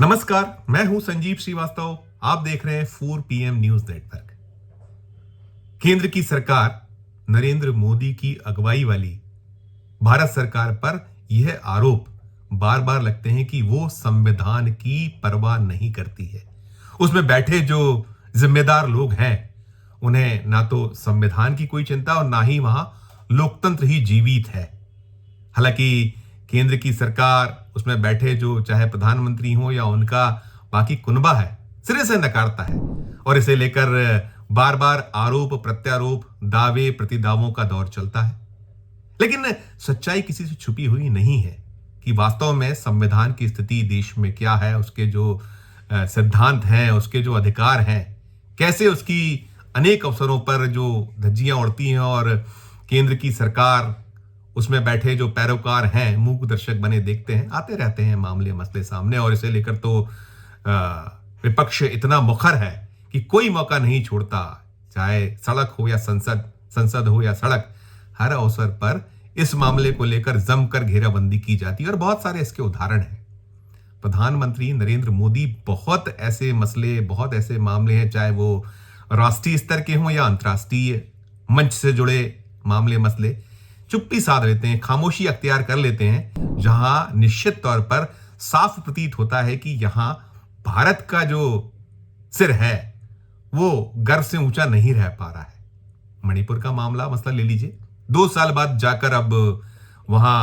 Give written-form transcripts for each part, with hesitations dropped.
नमस्कार, मैं हूं संजीव श्रीवास्तव। आप देख रहे हैं 4 PM न्यूज नेटवर्क। केंद्र की सरकार नरेंद्र मोदी की अगुवाई वाली भारत सरकार पर यह आरोप बार बार लगते हैं कि वो संविधान की परवाह नहीं करती है। उसमें बैठे जो जिम्मेदार लोग हैं, उन्हें ना तो संविधान की कोई चिंता और ना ही वहां लोकतंत्र ही जीवित है। हालांकि केंद्र की सरकार, उसमें बैठे जो चाहे प्रधानमंत्री हो या उनका बाकी कुनबा है, सिरे से नकारता है और इसे लेकर बार बार आरोप प्रत्यारोप, दावे प्रतिदावों का दौर चलता है। लेकिन सच्चाई किसी से छुपी हुई नहीं है कि वास्तव में संविधान की स्थिति देश में क्या है, उसके जो सिद्धांत हैं, उसके जो अधिकार हैं, कैसे उसकी अनेक अवसरों पर जो धज्जियां उड़ती हैं और केंद्र की सरकार, उसमें बैठे जो पैरोकार हैं, मूक दर्शक बने देखते हैं। आते रहते हैं मामले मसले सामने और इसे लेकर तो विपक्ष इतना मुखर है कि कोई मौका नहीं छोड़ता, चाहे सड़क हो या संसद हो या सड़क, हर अवसर पर इस मामले को लेकर जमकर घेराबंदी की जाती है और बहुत सारे इसके उदाहरण हैं। प्रधानमंत्री नरेंद्र मोदी बहुत ऐसे मसले, बहुत ऐसे मामले हैं, चाहे वो राष्ट्रीय स्तर के हों या अंतर्राष्ट्रीय मंच से जुड़े मामले मसले, चुप्पी साध लेते हैं, खामोशी अख्तियार कर लेते हैं, जहां निश्चित तौर पर साफ प्रतीत होता है कि यहां भारत का जो सिर है वो गर्व से ऊंचा नहीं रह पा रहा है। मणिपुर का मामला मसला ले लीजिए। 2 साल बाद जाकर अब वहां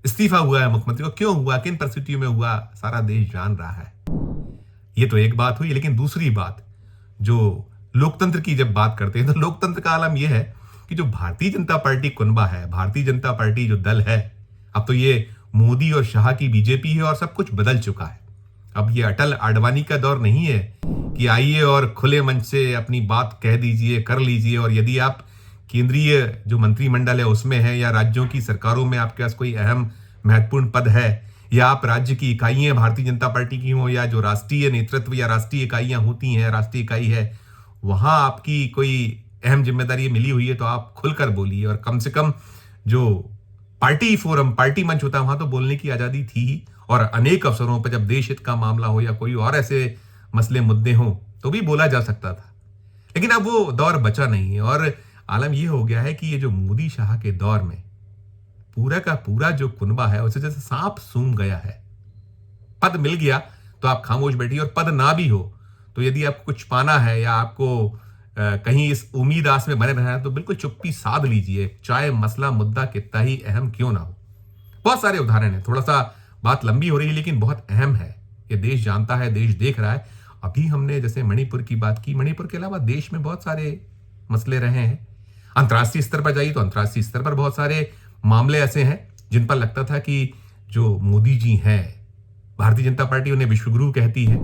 इस्तीफा हुआ है मुख्यमंत्री को। क्यों हुआ, किन परिस्थितियों में हुआ, सारा देश जान रहा है। ये तो एक बात हुई, लेकिन दूसरी बात, जो लोकतंत्र की जब बात करते हैं तो लोकतंत्र का आलम यह है कि जो भारतीय जनता पार्टी कुनबा है, भारतीय जनता पार्टी जो दल है, अब तो ये मोदी और शाह की बीजेपी है और सब कुछ बदल चुका है। अब ये अटल आडवाणी का दौर नहीं है कि आइए और खुले मंच से अपनी बात कह दीजिए, कर लीजिए, और यदि आप केंद्रीय जो मंत्रिमंडल है उसमें है या राज्यों की सरकारों में आपके पास कोई अहम महत्वपूर्ण पद है, या आप राज्य की इकाइयां भारतीय जनता पार्टी की हो, या जो राष्ट्रीय नेतृत्व या राष्ट्रीय इकाइयां होती हैं, राष्ट्रीय इकाई है, वहां आपकी कोई अहम जिम्मेदारी मिली हुई है, तो आप खुलकर बोलिए। और कम से कम जो पार्टी फोरम, पार्टी मंच होता है, वहां तो बोलने की आजादी थी ही, और अनेक अवसरों पर जब देश हित का मामला हो या कोई और ऐसे मसले मुद्दे हो तो भी बोला जा सकता था। लेकिन अब वो दौर बचा नहीं है और आलम यह हो गया है कि ये जो मोदी शाह के दौर में पूरा का पूरा जो कुनबा है, उसे जैसे सांप सूंघ गया है। पद मिल गया तो आप खामोश बैठिए, और पद ना भी हो तो यदि आपको कुछ पाना है या आपको कहीं इस उम्मीद आस में बने रहना है, तो बिल्कुल चुप्पी साध लीजिए, चाहे मसला मुद्दा कितना ही अहम क्यों ना हो। बहुत सारे उदाहरण हैं, थोड़ा सा बात लंबी हो रही है लेकिन बहुत अहम है। ये देश जानता है, देश देख रहा है। अभी हमने जैसे मणिपुर की बात की, मणिपुर के अलावा देश में बहुत सारे मसले रहे हैं। अंतर्राष्ट्रीय स्तर पर जाइए तो अंतर्राष्ट्रीय स्तर पर बहुत सारे मामले ऐसे हैं जिन पर लगता था कि जो मोदी जी हैं, भारतीय जनता पार्टी उन्हें विश्वगुरु कहती है,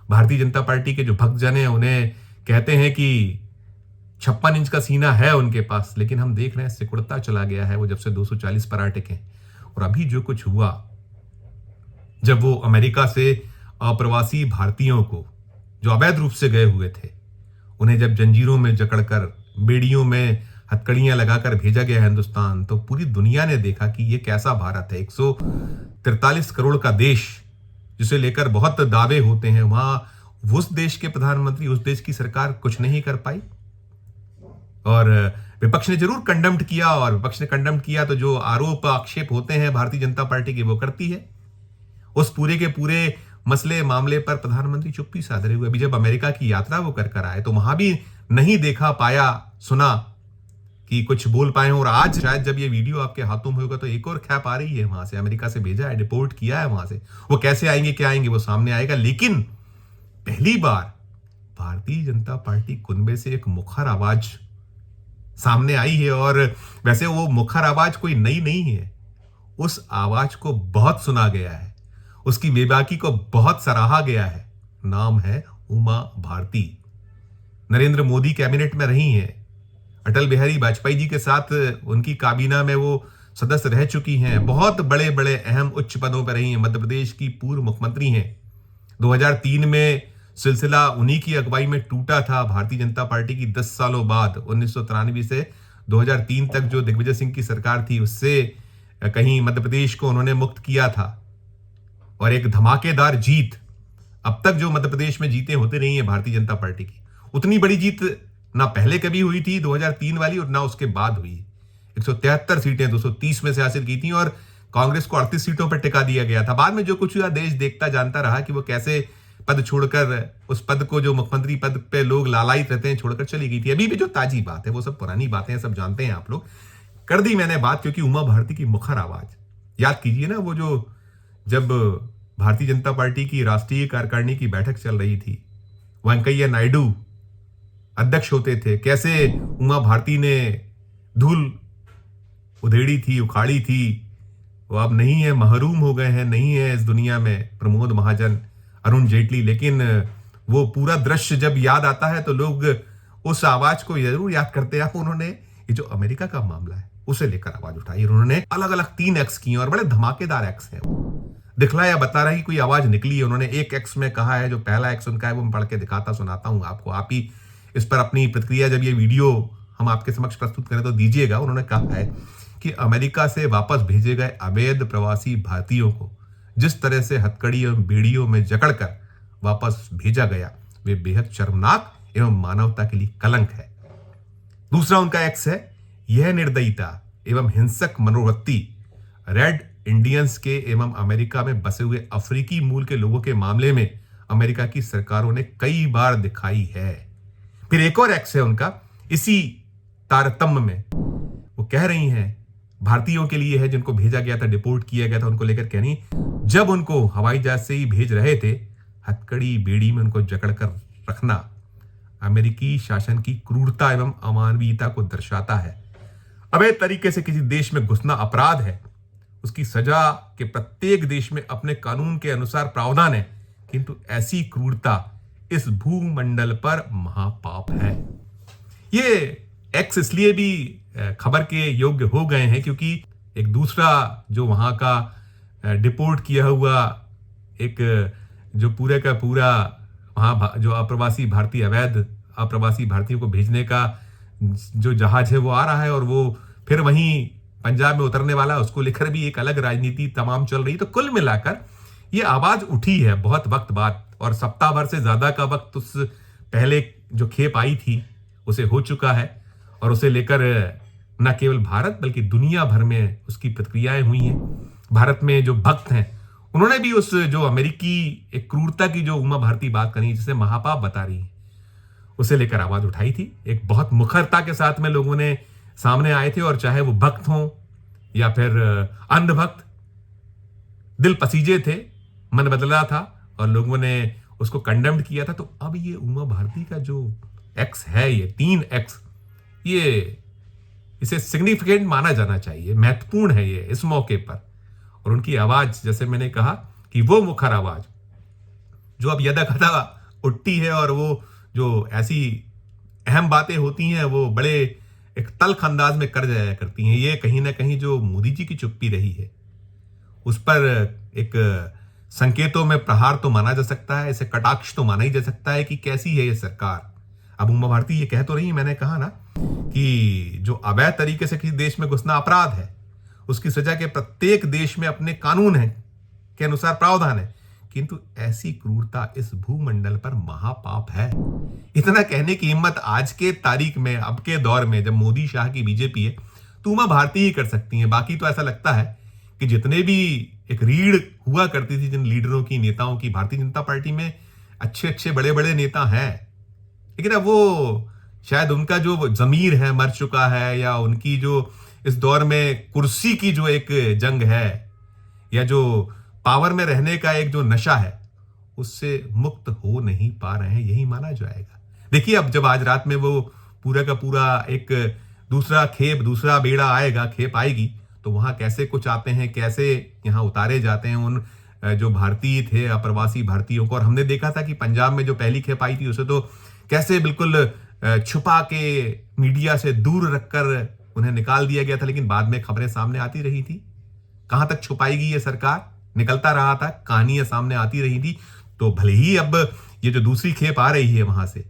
भारतीय जनता पार्टी के जो भक्तजन हैं उन्हें कहते हैं कि 56 इंच का सीना है उनके पास, लेकिन हम देख रहे हैं सिकुड़ता चला गया है वो जब से 240 पर अटके। और अभी जो कुछ हुआ, जब वो अमेरिका से अप्रवासी भारतीयों को जो अवैध रूप से गए हुए थे, उन्हें जब जंजीरों में जकड़कर, बेड़ियों में हथकड़ियां लगाकर भेजा गया हिंदुस्तान, तो पूरी दुनिया ने देखा कि ये कैसा भारत है। 143 करोड़ का देश जिसे लेकर बहुत दावे होते हैं, वहां उस देश के प्रधानमंत्री, उस देश की सरकार कुछ नहीं कर पाई। और विपक्ष ने जरूर कंडेम्ड किया, और विपक्ष ने कंडेम्ड किया तो जो आरोप आक्षेप होते हैं भारतीय जनता पार्टी के वो करती है। उस पूरे के पूरे मसले मामले पर प्रधानमंत्री चुप्पी साधे हुए। अभी जब अमेरिका की यात्रा वो कर आए तो वहां भी नहीं देखा, पाया, सुना कि कुछ बोल पाए। और आज शायद जब ये वीडियो आपके हाथों में होगा तो एक और खैप आ रही है, वहां से अमेरिका से भेजा है, डिपोर्ट किया है वहां से। वो कैसे आएंगे, क्या आएंगे, वो सामने आएगा। लेकिन पहली बार भारतीय जनता पार्टी कुनबे से एक मुखर आवाज सामने आई है, और वैसे वो मुखर आवाज कोई नई नहीं है। उस आवाज को बहुत सुना गया है, उसकी बेबाकी को बहुत सराहा गया है। नाम है उमा भारती। नरेंद्र मोदी कैबिनेट में रही हैं, अटल बिहारी वाजपेयी जी के साथ उनकी काबीना में वो सदस्य रह चुकी हैं, बहुत बड़े बड़े अहम उच्च पदों पर रही हैं, मध्य प्रदेश की पूर्व मुख्यमंत्री हैं। 2003 में सिलसिला उन्हीं की अगुवाई में टूटा था भारतीय जनता पार्टी की। 10 सालों बाद 1993 से 2003 तक जो दिग्विजय सिंह की सरकार थी, उससे कहीं मध्य प्रदेश को उन्होंने मुक्त किया था। और एक धमाकेदार जीत। अब तक जो मध्य प्रदेश में जीतें होती रही है भारतीय जनता पार्टी की, उतनी बड़ी जीत ना पहले कभी हुई थी 2003 वाली, और ना उसके बाद हुई। 173 सीटें 230 में से हासिल की थी और कांग्रेस को 38 सीटों पर टिका दिया गया था। बाद में जो कुछ हुआ देश देखता जानता रहा कि वो कैसे पद छोड़कर, उस पद को जो मुख्यमंत्री पद पे लोग लालायित रहते हैं, छोड़कर चली गई थी। अभी भी जो ताजी बात है वो सब पुरानी बातें हैं, सब जानते हैं आप लोग। कर दी मैंने बात क्योंकि उमा भारती की मुखर आवाज याद कीजिए ना, वो जो जब भारतीय जनता पार्टी की राष्ट्रीय कार्यकारिणी की बैठक चल रही थी, वेंकैया नायडू अध्यक्ष होते थे, कैसे उमा भारती ने धूल उधेड़ी थी, उखाड़ी थी। वो अब नहीं है, महरूम हो गए हैं, नहीं है इस दुनिया में प्रमोद महाजन, अरुण जेटली। लेकिन वो पूरा दृश्य जब याद आता है तो लोग उस आवाज को जरूर याद करते हैं। उन्होंने ये जो अमेरिका का मामला है उसे लेकर आवाज उठाई, उन्होंने अलग अलग 3 एक्स किए और बड़े धमाकेदार एक्स हैं। दिखलाया बता रही कोई आवाज निकली है। उन्होंने एक एक्स में कहा है, जो पहला एक्स उनका है वो मैं पढ़ के दिखाता सुनाता हूं आपको, आप ही इस पर अपनी प्रतिक्रिया जब ये वीडियो हम आपके समक्ष प्रस्तुत करें तो दीजिएगा। उन्होंने कहा है कि अमेरिका से वापस भेजे गए अवैध प्रवासी भारतीयों को जिस तरह से हथकड़ी एवं बेड़ियों में जकड़कर वापस भेजा गया, वे बेहद शर्मनाक एवं मानवता के लिए कलंक है। दूसरा उनका एक्स है, यह निर्दयता एवं हिंसक मनोवृत्ति रेड इंडियंस के एवं अमेरिका में बसे हुए अफ्रीकी मूल के लोगों के मामले में अमेरिका की सरकारों ने कई बार दिखाई है। फिर एक और एक्स है उनका, इसी तारतम्य में वो कह रही हैं, भारतीयों के लिए है जिनको भेजा गया था, डिपोर्ट किया गया था, उनको लेकर कह रही, जब उनको हवाई जहाज से ही भेज रहे थे, हथकड़ी बेड़ी में उनको जकड़कर रखना अमेरिकी शासन की क्रूरता एवं अमानवीयता को दर्शाता है। अवैध तरीके से किसी देश में घुसना अपराध है, उसकी सजा के प्रत्येक देश में अपने कानून के अनुसार प्रावधान है, किंतु ऐसी क्रूरता इस भूमंडल पर महापाप है। ये एक्स इसलिए भी खबर के योग्य हो गए हैं क्योंकि एक दूसरा जो वहां का डिपोर्ट किया हुआ एक जो पूरे का पूरा वहां जो अप्रवासी भारतीय अवैध अप्रवासी भारतीयों को भेजने का जो जहाज है वो आ रहा है और वो फिर वहीं पंजाब में उतरने वाला है, उसको लेकर भी एक अलग राजनीति तमाम चल रही। तो कुल मिलाकर ये आवाज उठी है बहुत वक्त बाद, और सप्ताह भर से ज्यादा का वक्त उस पहले जो खेप आई थी उसे हो चुका है, और उसे लेकर न केवल भारत बल्कि दुनिया भर में उसकी प्रतिक्रियाएं हुई हैं। भारत में जो भक्त हैं उन्होंने भी उस जो अमेरिकी एक क्रूरता की जो उमा भारती बात करी जिसे महापाप बता रही है, उसे लेकर आवाज उठाई थी। एक बहुत मुखरता के साथ में लोगों ने सामने आए थे, और चाहे वो भक्त हों या फिर अंधभक्त, दिल पसीजे थे, मन बदला था और लोगों ने उसको कंडेम्ड किया था। तो अब ये उमा भारती का जो एक्स है, ये 3 एक्स, ये इसे सिग्निफिकेंट माना जाना चाहिए, महत्वपूर्ण है ये इस मौके पर। और उनकी आवाज, जैसे मैंने कहा कि वो मुखर आवाज जो अब यदा कदा उठती है, और वो जो ऐसी अहम बातें होती हैं वो बड़े एक तल्ख अंदाज में कर जाया करती हैं। ये कहीं ना कहीं जो मोदी जी की चुप्पी रही है उस पर एक संकेतों में प्रहार तो माना जा सकता है, इसे कटाक्ष तो माना ही जा सकता है कि कैसी है ये सरकार। अब उमा भारती ये कह तो रही, मैंने कहा ना कि जो अवैध तरीके से किसी देश में घुसना अपराध है, उसकी सजा के प्रत्येक देश में अपने कानून है के अनुसार प्रावधान है, किंतु ऐसी क्रूरता इस भूमंडल पर महापाप है। इतना कहने की हिम्मत आज के तारीख में, अब के दौर में जब मोदी शाह की बीजेपी है, तो उमा भारती ही कर सकती हैं। बाकी तो ऐसा लगता है कि जितने भी एक रीढ़ हुआ करती थी जिन लीडरों की, नेताओं की, भारतीय जनता पार्टी में अच्छे अच्छे बड़े बड़े नेता हैं, लेकिन अब वो शायद उनका जो जमीर है मर चुका है, या उनकी जो इस दौर में कुर्सी की जो एक जंग है, या जो पावर में रहने का एक जो नशा है, उससे मुक्त हो नहीं पा रहे हैं, यही माना जाएगा। देखिए अब जब आज रात में वो पूरा का पूरा एक दूसरा खेप, दूसरा बेड़ा आएगा, खेप आएगी, तो वहां कैसे कुछ आते हैं, कैसे यहां उतारे जाते हैं उन जो भारतीय थे अप्रवासी भारतीयों को। और हमने देखा था कि पंजाब में जो पहली खेप आई थी उसे तो कैसे बिल्कुल छुपा के मीडिया से दूर रखकर उन्हें निकाल दिया गया था, लेकिन बाद में खबरें सामने आती रही थी। कहां तक छुपाएगी ये सरकार, निकलता रहा था, कहानियां सामने आती रही थी। तो भले ही अब ये जो दूसरी खेप आ रही है वहां से,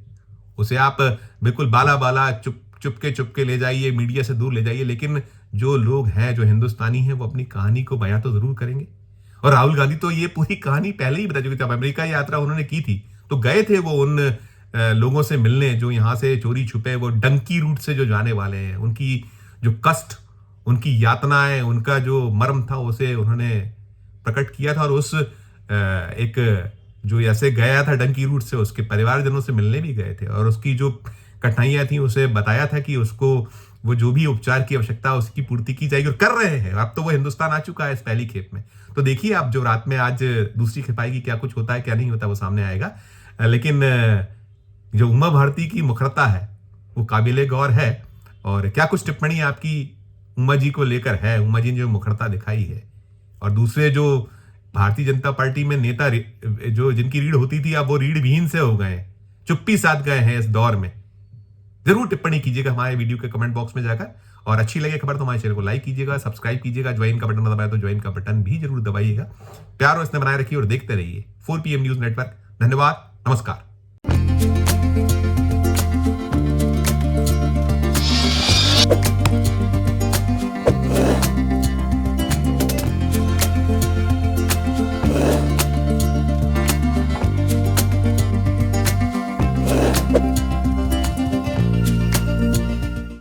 उसे आप बिल्कुल बाला बाला चुपके ले जाइए, मीडिया से दूर ले जाइए, लेकिन जो लोग हैं, जो हिंदुस्तानी हैं, वो अपनी कहानी को बयां तो जरूर करेंगे। और राहुल गांधी तो ये पूरी कहानी पहले ही बता चुके थे। अब अमेरिका यात्रा उन्होंने की थी तो गए थे वो उन लोगों से मिलने जो यहां से चोरी छुपे वो डंकी रूट से जो जाने वाले हैं, उनकी जो कष्ट, उनकी यातनाएं, उनका जो मर्म था उसे उन्होंने प्रकट किया था। और उस एक जो ऐसे गया था डंकी रूट से, उसके परिवारजनों से मिलने भी गए थे और उसकी जो कठिनाइयां थी उसे बताया था कि उसको वो जो भी उपचार की आवश्यकता उसकी पूर्ति की जाएगी, और कर रहे हैं। अब तो वो हिंदुस्तान आ चुका है इस पहली खेप में। तो देखिए आप जो रात में आज दूसरी खेप आएगी, क्या कुछ होता है क्या नहीं होता वो सामने आएगा। लेकिन जो उमा भारती की मुखरता है वो काबिले गौर है। और क्या कुछ टिप्पणी आपकी उमा जी को लेकर है, उमा जी ने जो मुखरता दिखाई है। और दूसरे जो भारतीय जनता पार्टी में नेता जो जिनकी रीढ़ होती थी अब वो रीढ़ विहीन से हो गए, चुप्पी साध गए हैं इस दौर में। जरूर टिप्पणी कीजिएगा हमारे वीडियो के कमेंट बॉक्स में जाकर, और अच्छी लगे खबर तो हमारे चैनल को लाइक कीजिएगा, सब्सक्राइब कीजिएगा, ज्वाइन का बटन दबाया तो ज्वाइन का बटन भी जरूर दबाइएगा। प्यार और स्नेह बनाए रखिए और देखते रहिए 4 PM न्यूज नेटवर्क। धन्यवाद, नमस्कार।